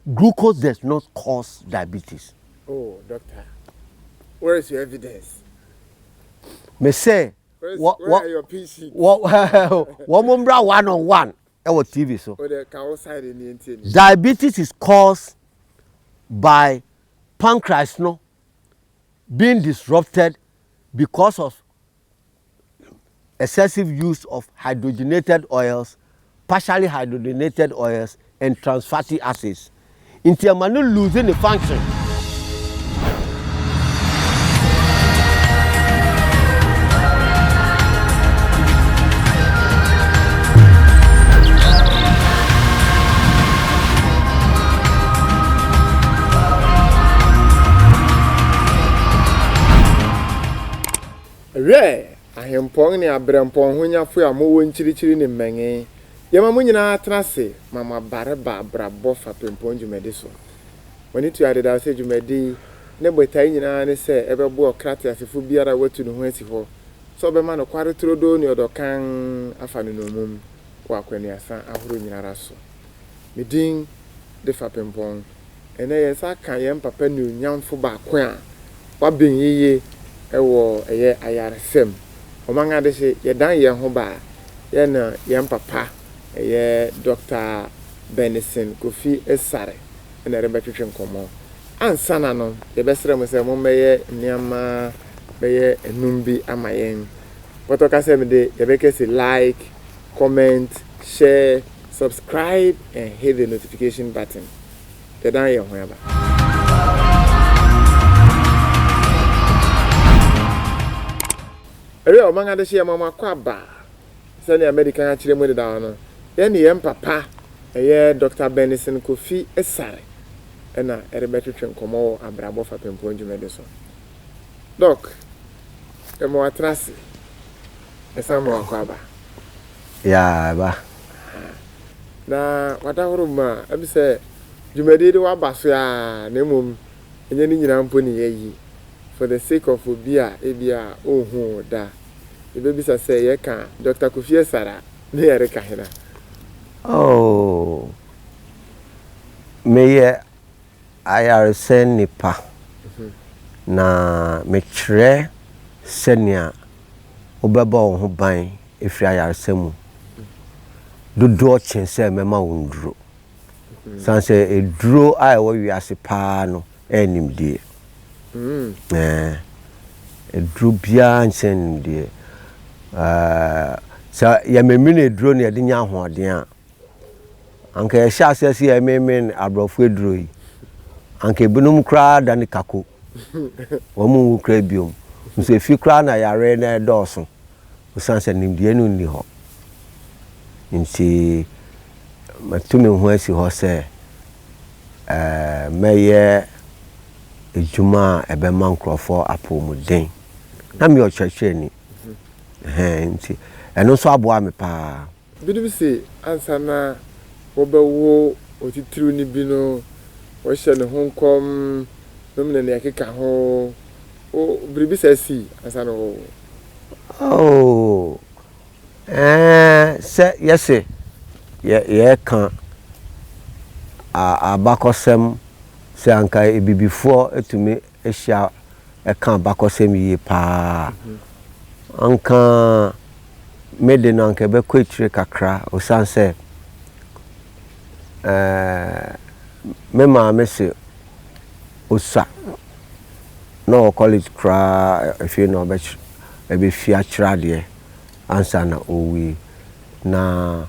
glucose does not cause diabetes. Oh, doctor, where is your evidence? Me say, where are your PC? What 1-on-1 our TV so. Diabetes is caused by pancreas no being disrupted because of excessive use of hydrogenated oils, partially hydrogenated oils, and trans fatty acids. Until man losing the function. Ahempong ni Abrabɔ hunya fu amowo nchirichiri ni mmenge. Yema mu nyina trase mama bareba Abrabɔ Fapempong dwumadi so. Woni tu adeda se dwumadi ne botai nyina ne se ebebo okrate asefo biara watu no ho asi ho. So be ma no kware trodo ni odokan afa no nomum wa kwani asa ahoro nyina raso. Medin de Fapempong ene yesa kan yem papa ni onyamfo ba ko a wa ben yiye ewo eye ayaresem omanga de se yedan ye ho ba ye na yem papa eye Dr. Benison Kofi Asare ene rebetwetwe nkomo ansana no ye besere mo se mo meye niama beye enumbi amayen poto ka se me de ye be kese like, comment, share, subscribe and hit the notification button yedan ye ho ya ba. Ewe omanga de shia mama kwaba sani American achire mo de da no ye ne yem papa eye Dr. Benison Kofi Asare ena erebetwetwe nkomo Abrabɔ Fapempong dwumadi so doc emo atrase esa mo kwaba ya ba na wadahoro ma abi se dwumadi de wabaso ya na emom enye ni nyina mpo ni yeyi for the sake of obia ebia ohun da ebebisa say ye kan Dr. Kofi Asare ne yere ka hena. Oh, me ayaresem nipa na me kire senia obeba wo ho ban efiri ayaresem mu dodo chense mema wonduro sanse eduro a ewo wiase pa no enimdie eduro bia nsenimdie sa ya memine eduro ne de nya ahoden a anka ya sha asese ya memen abrofo eduro yi anka binum kra da ne kako wo mu kra biom nso efi kra na yare na edoso usanse nimdie no ni ho nti matumi ho asi ho se meye ejuma ebe mankrofo apomuden na me ochwehwe ni nti eno so aboa me pa bidu se ansana obewo otitiru ni bi no wo hye ne honkom nomne ne akeka ho o bribi sasi ansana wo se yese ye kan abakosem se anka ebibifo etumi ehia kan abakosem yi pa anka mede no anka be kwetire kakra osanse me ma me se osa no college kra if you know be fia kra de ansa na owi na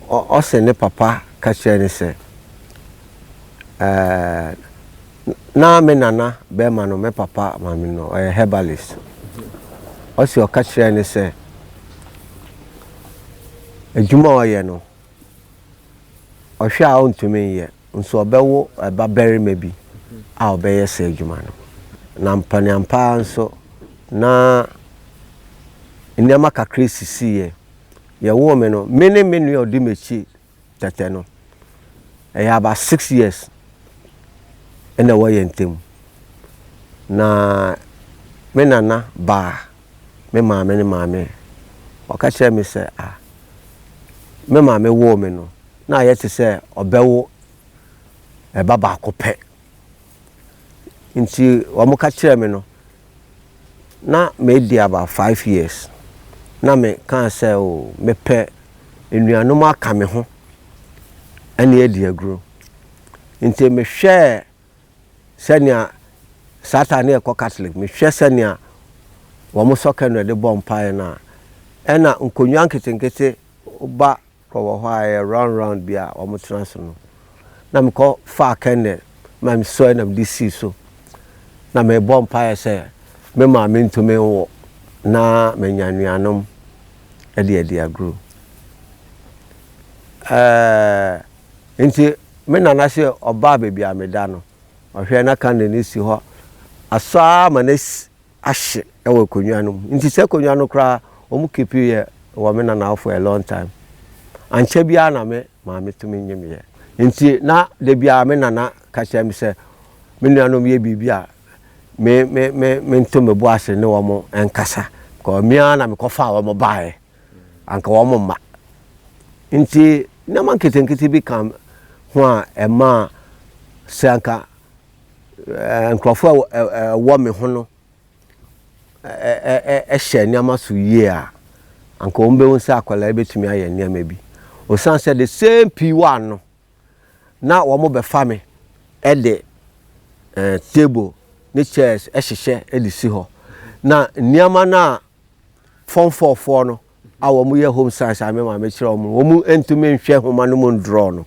o se ne papa ka kire ne se na me nana be ma no me papa ma me no herbalist o se o ka kire ne se ejuma o ye no o hwa o ntumi ye nso obewo eba beri mebi a obeye se ejuma no na mpanyampa nso na nyama kakra sisi ye wo me no menu odi mechi tete no about 6 years ena wo ye ntem na me nana ba me maame ne maame o ka me se me maame wo me no na ye te se obewo eba ba kope nti omo ka kire me no na me di about 5 years na me kan say o me pe enuanom aka me ho ene e di agro nti me hwe senia Satan e ko Catholic me hwe senia wo mo soka no de bompa na ena nkonwa nketenkete ba ko ho aye round bia wo mo tena so no na me ko fa kenne ma me so na me disi so na me bompa say me ma me ntome wo na me nyanuanom e de agro nti me nana se oba bebi ameda no ohwe na kan ne si ho asa ma na ahye e wo konwanum nti se konwanu kra omu kepi ye wo me nana for a long time anche bia na me ma me tumi nyem ye nti na de bia me nana ka che me se me nuanom ye bibia me ntome bo ase ne wo mo enkasa ko me ana me kofa wo mo bae anka wo mo ma nti na man ketenkete bi kam ho a ema sanka nkrofo wo me ho no hye niama so yie a anka ombe wonsa akwala betumi aye niama bi o san say the same P1 no na wo mo be fa me e de table ni chairs hye edisi ho na niama na form 44 no awo mu ye home science ame ma me kire wo mu entumi nhwe homa no mu draw no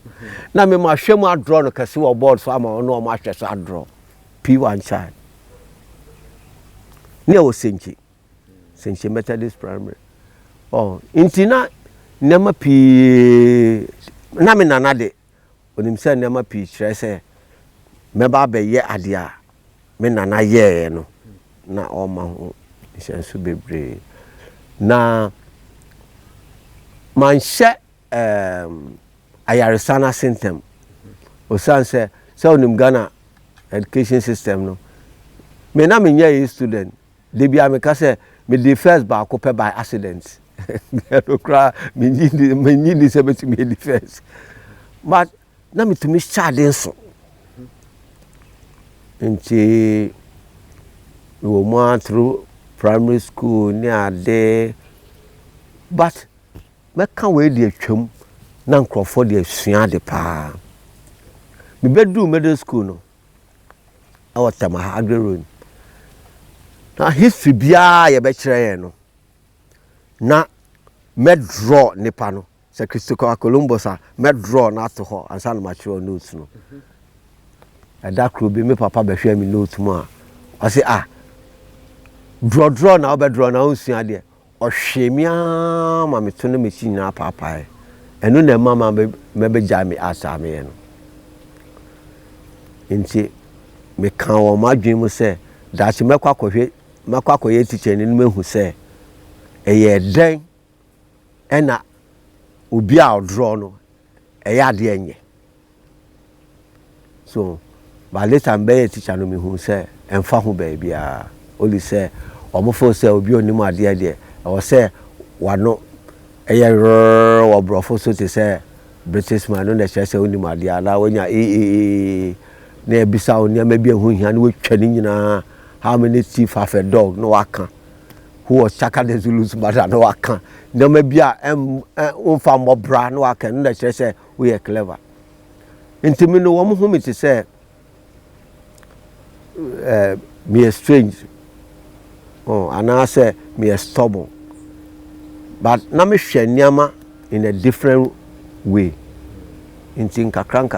na me ma hwe mu draw no kase wo board so ama no ma hwe so draw P1 child ne wo senchi Methodist primary intina nema pi na me nana de onim se nema pi kire se me ba be ye ade a me nana ye no na o ma ho nsensu bebre na manhye ayaresana symptom o sanse se onim Ghana education system no me na me nya student de bia me ka se me the first ba ko pe by accident no kra me nyi se beti me the first but na me to me charge so nti wo mo through primary school ni ade but me kan we de atwam na nkrofo de asua de pa me bedu middle school no awatama agro na history bia ye be kire ye no na me draw nipa no se Christopher Columbus a me draw na to ho ansa na ma kire notes no da kro bi me papa be hwe mi note mu a o say draw na obe draw na unsua de o hwe mi ma me to na me chi nyina papa enu na mama me be jami asa me no nti me kan wo madwen mu se da chi makwa ye teacher ni mehu se eye den ena obi a draw no eya de enye so ba later be teacher no mehu se emfa ho ba bia oli se omofo se obi onim ade ade o se wano eye wo brofo so te se British man no na chese onim ade ala wonya na ebisa oni ama bi ehu hia na wotwani nyina how many teeth have a dog no waka who was chaka the Zulus mother no waka na ma bi a umfa mobra no waka no na chese we are clever intimi no wo mo hu mi te se me strange and I say me stubborn but na me hwe niama in a different way intin kakran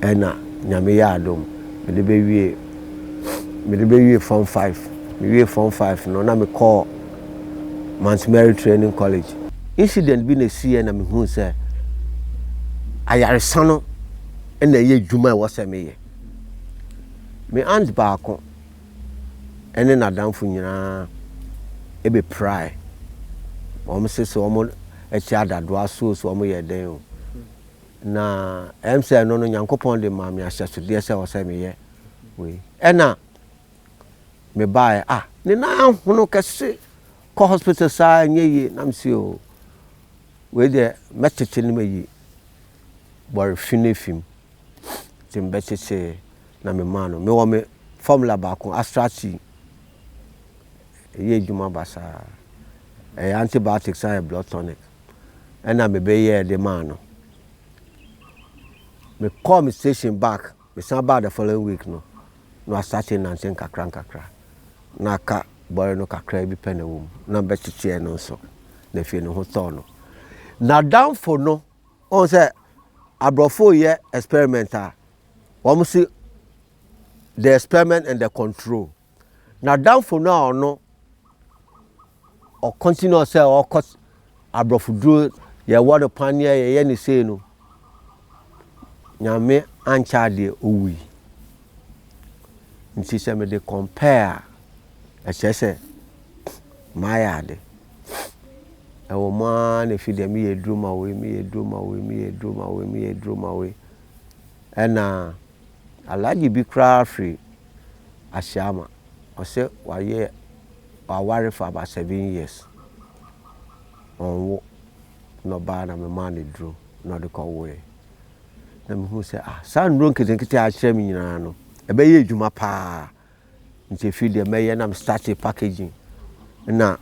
ena nyame ya adom me de be wie form 5 me wie form 5 no na me call Mount Mary Training College incident bi na see na me hu say ayaresano ena ye dwuma e wo se me ye me aunt baako ene na damfo nyina e be pry o se o e chi adado aso so o ye den o na MC no nyankopon de ma me ahyesode se wo se me ye we ena me buy ni na hono kese ko hospital sa nyeyi na msi o we de metete ni mayi bor finefim timbetete na me mano me wo me formula ba ko astrati ye juma basa antibiotics and blood tonic and na me be ye the man me call me station back me san about the following week no I started nanten kakra na ka boy no kakra bi pene wo na betete no so na fie no ho to no na down for no on say abrofo ye experimental we see the experiment and the control na down for now no or continue say or cut abrofo duro ye word pania ye ni say no nyame ancha de owi nti se me de compare say my yard e wo ma na fi de me ye drum away and alaji bi kra free asiama o say wa ye worry for about 7 years on no ba na me man drum no de ko we na me hu say san ron kete a kire me nyina no e be ye adwuma pa nti fi de me ye na me start packaging na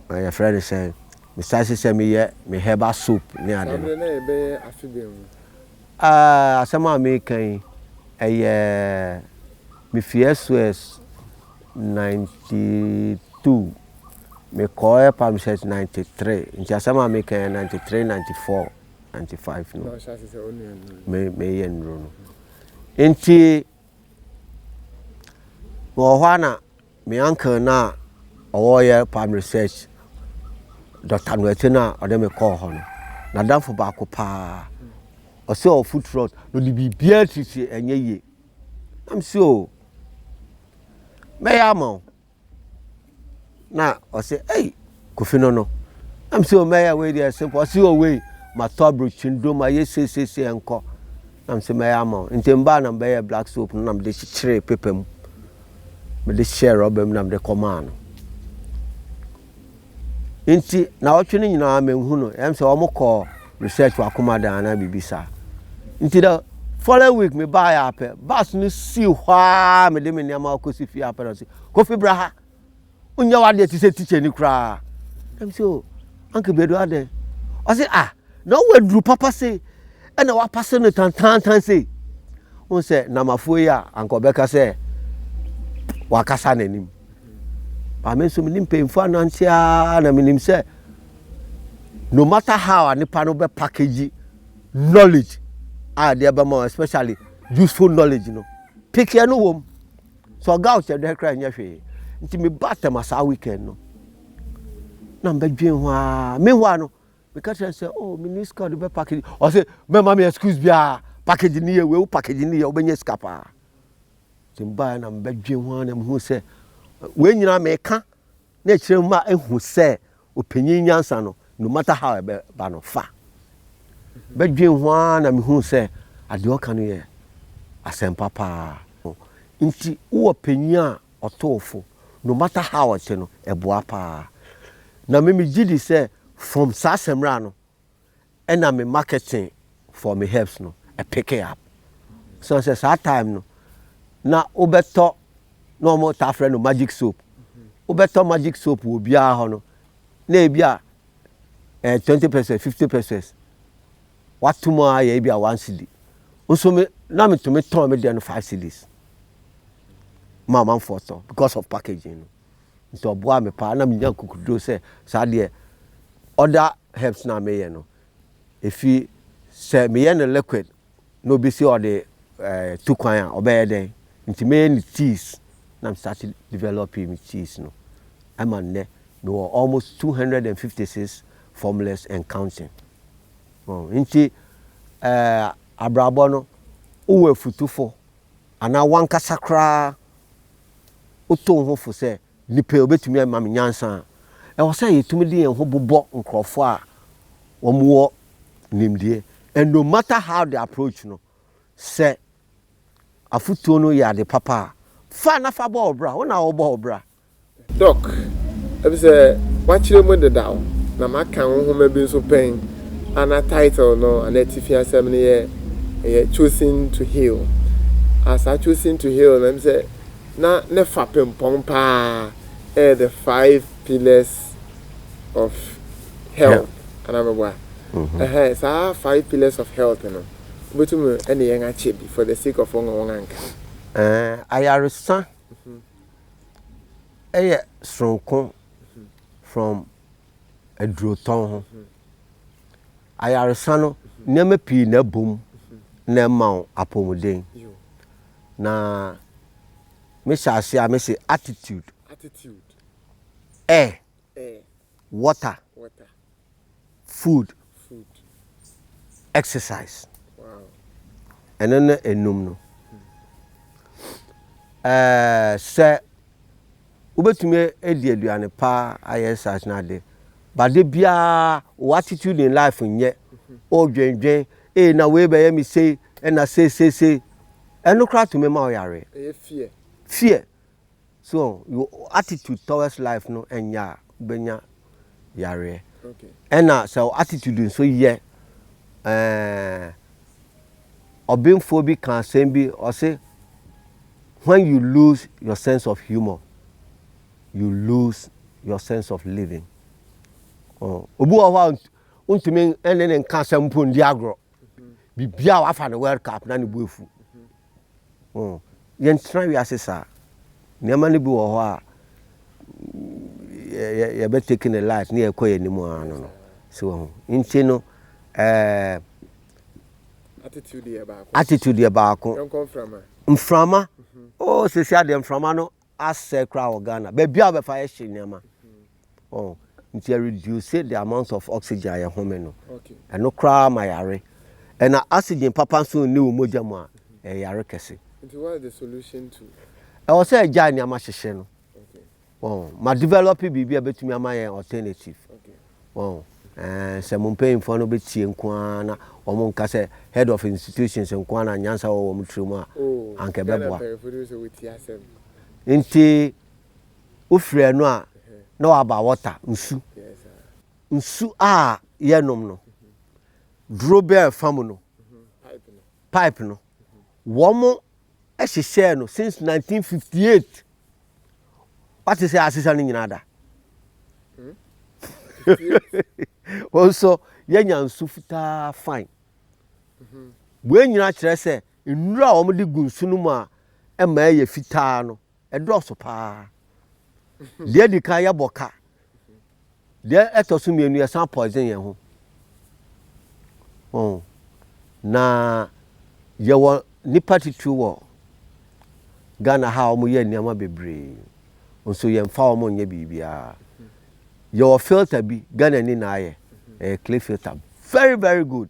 my friend say me start say me herbal soup ni ade no na e be afibem asama me kan me FSOS 92 me call palm says 93 nti asama me kan 93 94 95 no me yen no nti wo hwana me uncle na owoye palm research Dr. Nwetina ode me call ho no na danfo ba ko pa o se o foot rot no di bibia titi enye ye am se o me ya mo na o se Kofi no am se o me ya we dey simple o se o we ma tobro chindo ma ye se enko am se me ya mo ntemba na be ya black soap na me de chire pepem me de share obem na me de command inti na otwene nyina menhu no em se omukọ research wa komada na bibisa inti da following week me buy up bas ni si hwa me de me niam akosi fi apero si Kofi braha unya wade ti se teacher ni kra em se o anke bedo ade o se na wadru papa se e na wa passe no tan se on se na mafo ya anko beka se wa kasa nanim I mean, so many painful anantia na minim say no matter how any pano be package knowledge there be more especially useful knowledge pick here no wom so ga o che de kra nya hwe nti me batem asa weekend no na mba dwen ho a me ho no me ka say oh minister do be package o say me ma me excuse bia package ni ye we package ni ye obenya skapa timba na mba dwen ho na me hu say we nyina me ka na kire ma ehu se opanyin nyansa no matter how be ba no fa be dwen ho na me hu se ade o ka no ye asempa pa nti wo panyin a otofo no matter how it no eboa pa na me gidi se from sasemra no and na me marketing for me helps no I pick it up so say that time no na obeto no more ta friend no magic soap obeto magic soap wo bia ho no na e bia 20% 50% what tomorrow ye bia 1 cedi so me na me to me turn me there 5 cedis mama photo because of packaging so boa me pa na me nya kukudo say sa de other helps na me ye no if you say me ye no liquid no be see all the two kwan obey den nti me ni teas na started developing me cheese no I'm on there we were almost 256 formulas and counting nti Abrabɔ no uwe futufo ana wanka sakra oto ho fo se nipa obetumi ama me nyansa e wo se yetumi de en ho bobɔ nkrofo a wo nimdie and no matter how the approach no se afutuo no ya de papa fa na fa ball bra wona wo ball bra doc ebi se wa chire mo de dawo na maka ho ma bi so pen a title no and etifia asem ne choosing to heal. As I choosing to heal, them say na ne Fapempong pa the 5 pillars of health. And I'm aware. So 5 pillars of health, you know. But to any young achieve for the sake of one anchor. I are son. Strong from a droton. I are son, never pee, no boom, no mount upon the na Miss Asia, Miss attitude, air, water, food, exercise. Wow. And then a numno. Sir, ubetumi ediaduane pa ayesas na de. But the bia attitude in life nye o dwen na we be me say and I say and no cry to me ma yare. Fear. So your attitude towards life no enya benya yare. Okay. And so attitude so ye obin phobic can say be or say when you lose your sense of humor, you lose your sense of living. Oh, obu wa untumi enen nka mpo ndi agro. Bibia wa fa the World Cup na ne buefu. Oh, yen try we asesa. Niama ne bi wo ho a ye be taking a life ne ekoye ni mu ano no. So nti no attitude ye baako. Mframa. Oh, se sia de mframa no ase kra wo Ghana. Be bia be fa ye hye niama. Oh, nti reduce the amount of oxygen I home no. Okay. And no cry my yare. And oxygen papa so ni umoja mu a yare kese. Nti what is the solution to? I was say ja ni ama hye no. Okay. Oh, ma develop bibia betumi ama ye alternative. Okay. Oh, se mo pay info no betie nko na omo nka se head of institutions nko na nyansa wo mo tremu a anke beboa. Nti ufre no a no aba water nsu. Yes, nsu a ye nom no. Drobel fam no. Pipe no. Womo ehye no since 1958. What is asisa ni nyina da? Also, yenya nsu fita fine. We nyina kire se nnura omo de gu nsu no mu a e ma ye fita no. E drosso pa. De di kan ya boka. De etoso mienu ya san poison ye ho. Oh. Na ye wo nipa titu wo Ghana ha omo ye niama bebre. Onso ye mfa omo nye bibia. Your filter be Ghana ni na aye. Clay filter. Very very good.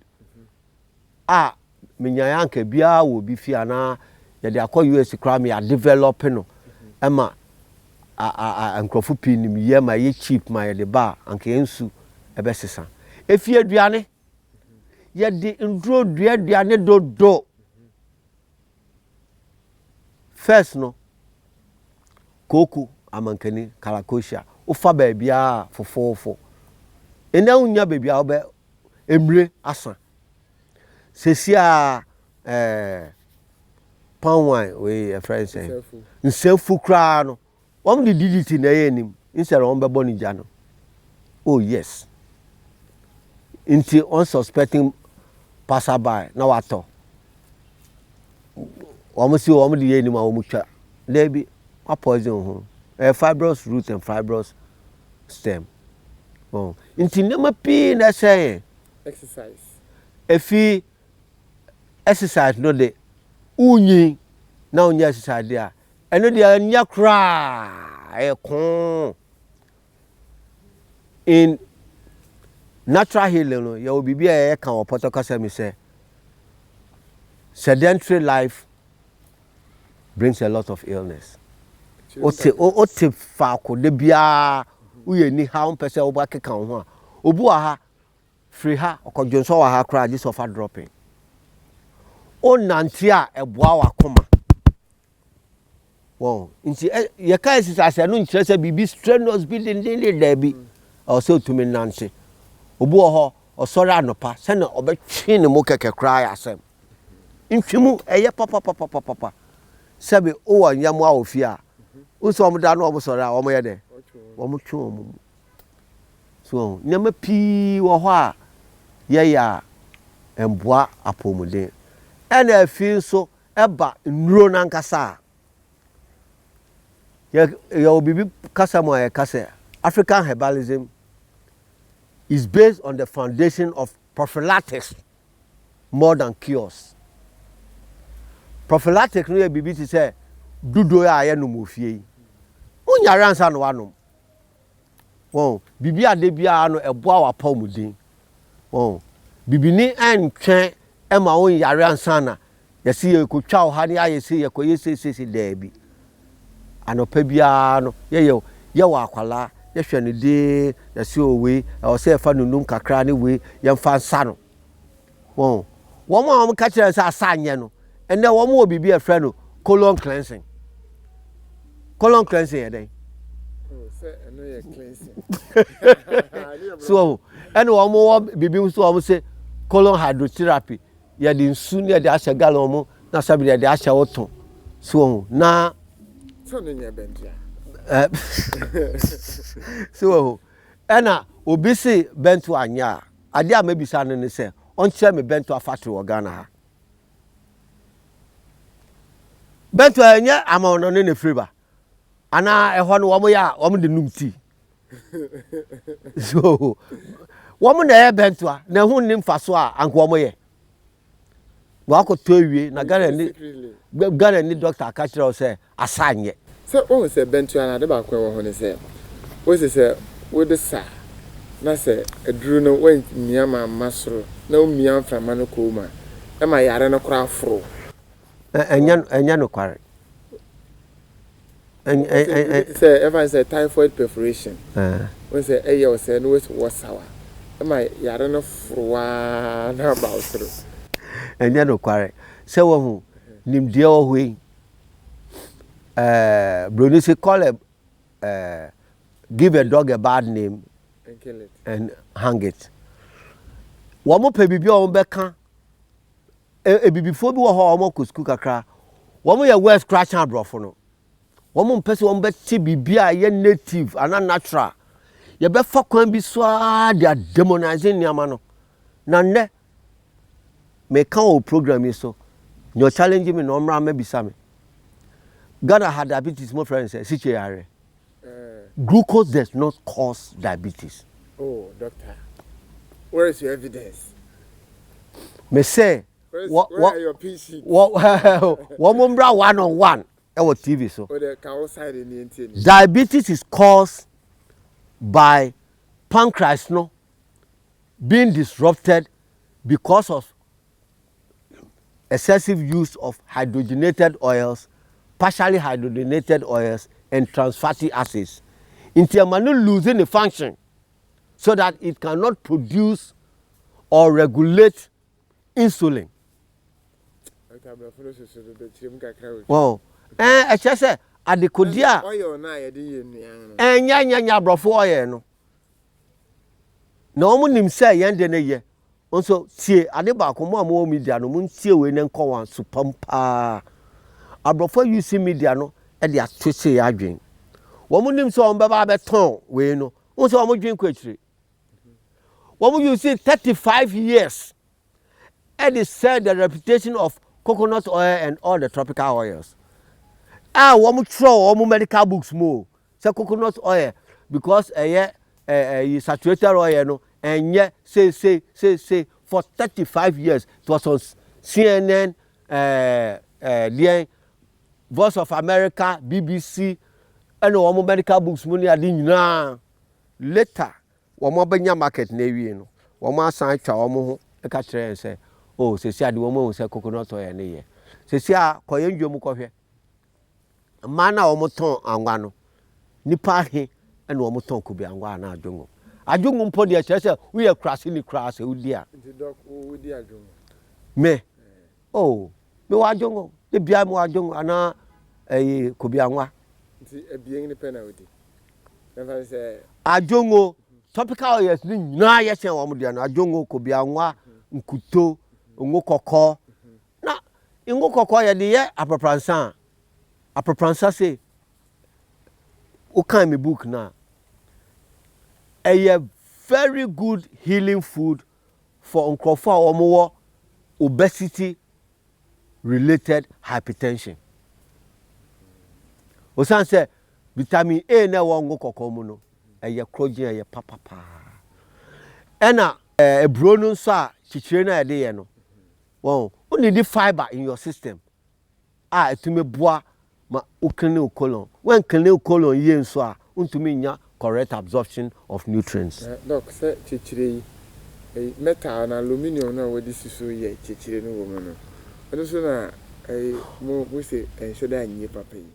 Minyanka bia wo bi fi ana ye de akọ US kra me ya develop no. Ema nkrofo pinim ye ma ye cheap ma ye de ba anka ensu ebe sesa. Efi aduane ye de ndro aduane dodo. First no koko amankani karakosha ufa baabia fofofo ena unya baabia obe emre asa sesia palm wine we a friend say nsefu kra no won the DDT na yenim instead on be boni ja no. Oh yes, inti unsuspecting passerby na wato omo the yenim a omo twa lebi a poison ho fibrous root and fibrous stem. Oh, inti nema pi na say exercise. Efi exercise no de unyi na unya exercise dia. Eno de anya kra kon in natural healing no you will be e kan opoto kasa mi say sedentary life brings a lot of illness. Ote fa ko de bia uye ni ha mpese oba keka ho a obu aha free ha okodwonso wa ha kra just of dropping o nanti a eboa wa koma wow nti ye ka exercise no nkire se bibi strenuous building dey there bi o so to me nanti obu ho osori anopa se na obetwe ne mo keke kra ya asem ntwemu eye papa sebe o wanyam a ofia uso omda na omsori a omoye de omtwe omum so nyama pi wo ho a ye ya emboa apomuden ena afi so eba nnuro nankasa ya obibi kasa mo ya kasa African herbalism is based on the foundation of prophylactics more than cures. Prophylactic no bibi ti say dudo ya ye no mofie. Unya ransa no wanom. Won bibi ade bia no eboa wa pamudin. Won bibi ni antwen e ma won yare ansa na yesi ye kotwa wo ha ne ayesi ye koye sesesi daabi. Anopa bia no ye wa akwala ye hwe ne de yesi owe e o se fa nunum kakra ne we ye mfa nsa no. Won wo ma ka kire se asanye no ene wo mo bibi e frɛ no colon cleansing. Colon cleansing e den. Oh, say eno ye cleansing. So ene wo mo bibi so wo say colon hydrotherapy ye de nsu ne de ahye gallon mo na sabi de ahye woton. So na so no nya bendia. So ena obi si bento anya ade a mabisa no ne se on kire me bento afatre wo Ghana ha. Bento anya amawono ne friba ana eho no wo mo ya wo mo de numti. So wo mo na e bento a na hu nim faso a anko wo mo ye wa ko to wie na Ghana ni doctor ka kire o se asanye. So o se bento ana de ba kwa wo ho ne se o se wo de sa na se eduru no wan miama masoro na o miam frama no ko ma e ma yare no kra afro enya no kware say ever say typhoid perforation when say eya o say no we sawa e ma yare no frowa na ba osoro enya no kware se wo hu nimdie wo hu Benison call give a dog a bad name and kill it and hang it. Wo mo pe bibi o beka bibifo bi wo ho mo kusku kakra wo mo ye well scratch abrofo no wo mo mpese wo beti bibi a ye native ana natural ye be fa kwan bi so a dia demonizing niama no na nne me kan o program yi so your challenge me no mra ma bisa me Ghana had diabetes, my friend said, glucose does not cause diabetes. Oh, doctor. Where is your evidence? Me say, where are your PC? One one-on-one. Our TV so. The diabetes is caused by pancreas no being disrupted because of excessive use of hydrogenated oils, partially hydrogenated oils, and trans fatty acids. Intiamanu losing the function so that it cannot produce or regulate insulin. Wow. I just say adekodia. Nya brofo oil no. Na omu nim say yende ne ye. Onso tie ade ba ko mo am media no mun tie we ne nko wan supampa. Abrofo use media no e de atwese adwen. Wo mu nim so on beba beton we no. Onso omu dwen kwachire. Wo mu use 35 years. And they said the reputation of coconut oil and all the tropical oils. One throw one medical books more. Say coconut oil because saturated oil no and yet say for 35 years it was on CNN, Voice of America, BBC, and one medical books money are now. Later, one more benya market navy no. One more sign to one catch and say. Oh, se sia de woman say coconut oil na ye. Se sia koye ndwom kohwe. Mana wo ton angwa no. Nipa he na wo ton kubi angwa na adwongo. Adwongo mpo de kire se we krase ni krase udi a. Nti doc wo di adwongo. Me. Oh, me wa adwongo. De bia me wa adwongo ana kubi angwa. Nti ebien ni pe na odi. Never say adwongo topical oils ni nyina ye chen wo mo de no ajongo kobianwa nkuto ngo kokko na ngo kokko ye de ye apropransa say o kan me book na a very good healing food for nkrofo a wo obesity related hypertension. O san say vitamin A na wo ngo kokko mu no eye krogen eye papa. Ena ebro no so a chichire na de ye no. Wow, you need fiber in your system. Etumi boa ma ukene colon. When kene colon ye nso a untumi nya correct absorption of nutrients. Doc, say chichire metal and aluminum na we this so ye chichire no wo no. Ado so na we say enso da nye papa yi.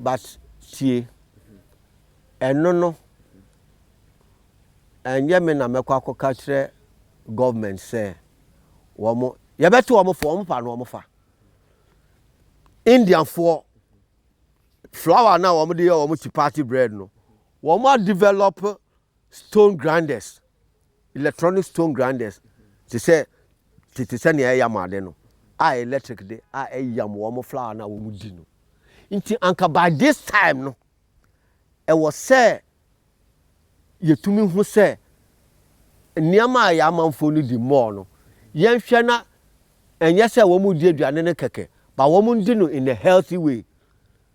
But tie eno no enye me na mekwa akoka kire government say womo ye beto womo fo womo pa no womo fa Indian for flour na womo de womo chipati bread no womo develop stone grinders, electronic stone grinders to say ne yamade no electric de yam womo flour na womo di no nti anka by this time no e was say yetumi hu say niama ya manfo no di more no yen hwe na enye say womo di aduane ne keke but womo di no in a healthy way.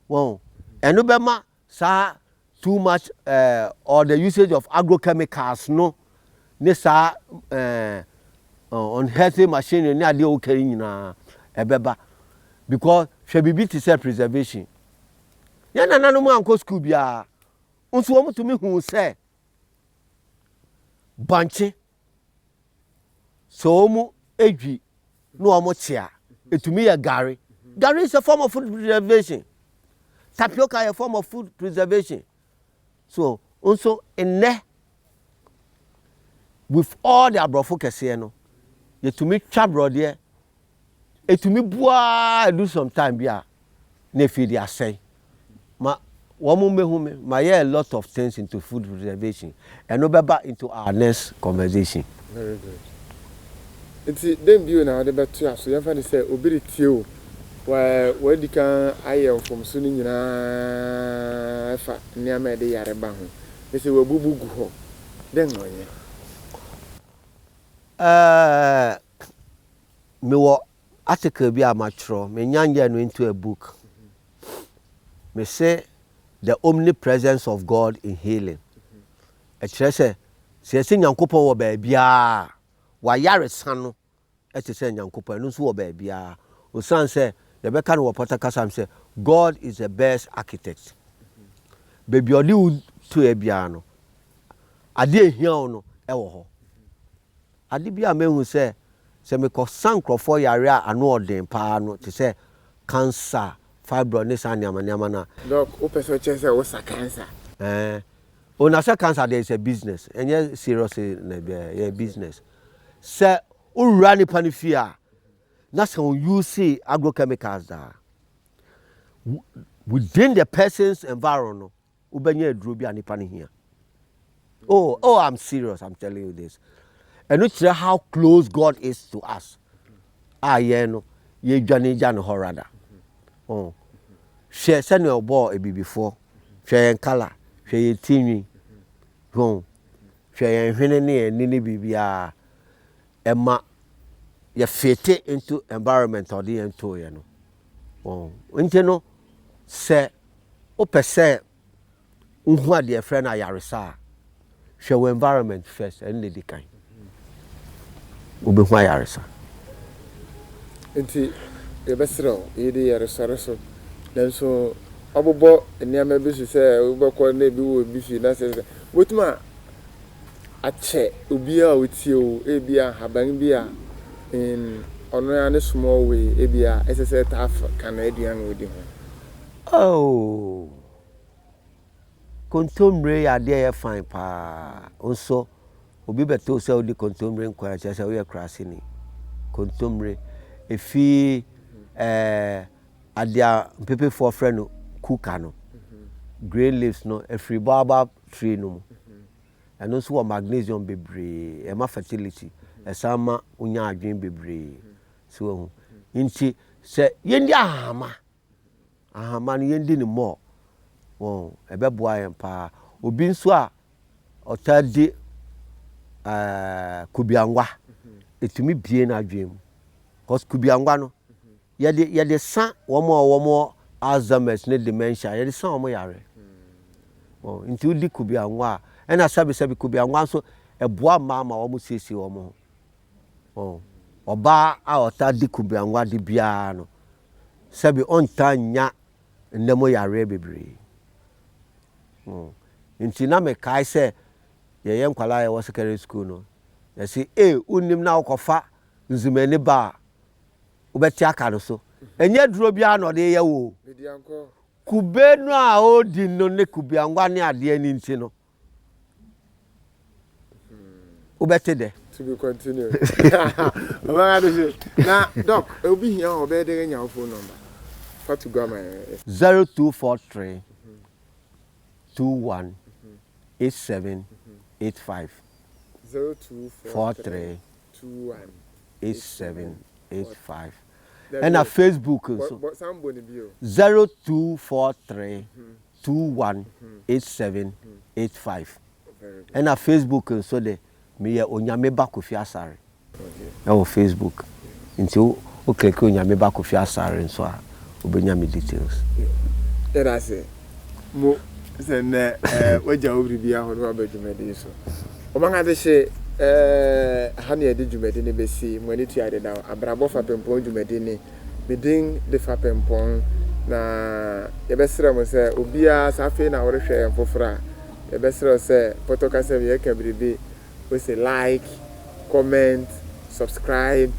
Wow, eno be ma sa too much or the usage of agrochemicals no ne sa unhealthy machinery ne ade o kari nyina ebeba because hwe bibi ti say preservation yana nanu mu anko school bia nso womo tumi hu say banche so womo edwi no womo chia etumi ya gari is a form of food preservation. Tapioca is a form of food preservation. So also in there with all the abrofo kese no yetumi twabro de etumi bua do some time bia na fi dia say ma womo mehu me ma a lot of things into food preservation and no beba into our next conversation. Very good. It's them view now the better so you find say obiri tie where di kan aye from sunu nyina fa niam e de yare ba ho e se wabubu gu ho den onye me wo article bi amatro me nyanje no into a book. Me say the omnipresence of God in healing. E kire se nyankopon wo ba bia wa yare san no e te se nyankopon no so wo ba bia o san se the be kan wo potakasa say God is the best architect. Baby odi to e bia no ade ehia no e wo ho ade bia mehu se me ko sankrofo yare ano odin pa no te say cancer fibroid and nyama. Doc, o person say o sa cancer. Una say cancer there is a business. And serious na business. Say o run panifia. That's how you see agrochemicals there. Within the person's environment, ubenya eduro bi anipa ne here. Oh, I'm serious. I'm telling you this. And it's how close God is to us. No, ye dwane horada. Oh, share send your ball a before. Share en color, share ye tinwi. Go, share en hwene nini bibia. Emma, ye fit into environment or the into you know. Oh, inte no say opese unhu ade friend ayaresa. Share environment first and the kind. Ube hu ayaresa. Enti ebesro yedi yaresare so nanso obobo eniama bi se ubekọ na bi wo bi fi na se wotuma ache obi a otie o ebia haban bi a in ono ya ne small way ebia esese taf kana aduan odi ho. Oh, kontomre ya de fine pa onso obi beto se odi kontomre nkwa che se we krasi ni kontomre efi adia pepe for friend kuka no green leaves no every baba tree no and also magnesium bebree e ma fertility e sama unya adwen bebree so nti se yendi ahama no yendi ni mo ebe boa yen pa obi nso a otadi kubiangwa etumi bie na adwen cause kubiangwa no yede san womo Alzheimer's ne dementia yede san womo yare nti udi kubiangwa ena sabi kubiangwa so eboa mama womo sisi womo oba a otadi kubiangwa de bia no sabi ontanya ndemo yare bebree nti na me kai se ye nkwala ye wo secondary school no ye say unim na ukofa nzumani ba ubeti aka no so enye duro bia no de ye wo kube no a odi no ne kubiangwa ne ade ni nti no ubeti de to be continued. Now doc obi here obe de nya phone number for to go my 0243 21 8785 0243 21 8785 and a Facebook so 0243 21 8785 and a Facebook so de me onyame ba Kofi Asare okay Facebook nti o click onyame ba Kofi Asare nso a obenya me details era se mo se ne waja obri bia ho no abadwumade so obanga de hye ha ne de dwumade ne besi mo ani tuade da Abrabɔ Fapempong dwumade ne medin de Fapempong na yebesere mo se obia safe na worehwe enfofra yebesere se potokasa ye kabribi we say like, comment, subscribe,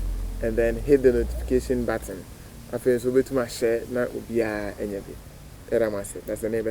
and then hit the notification button. I feel so to my share na ubia enyebi. Era mase. That's the name.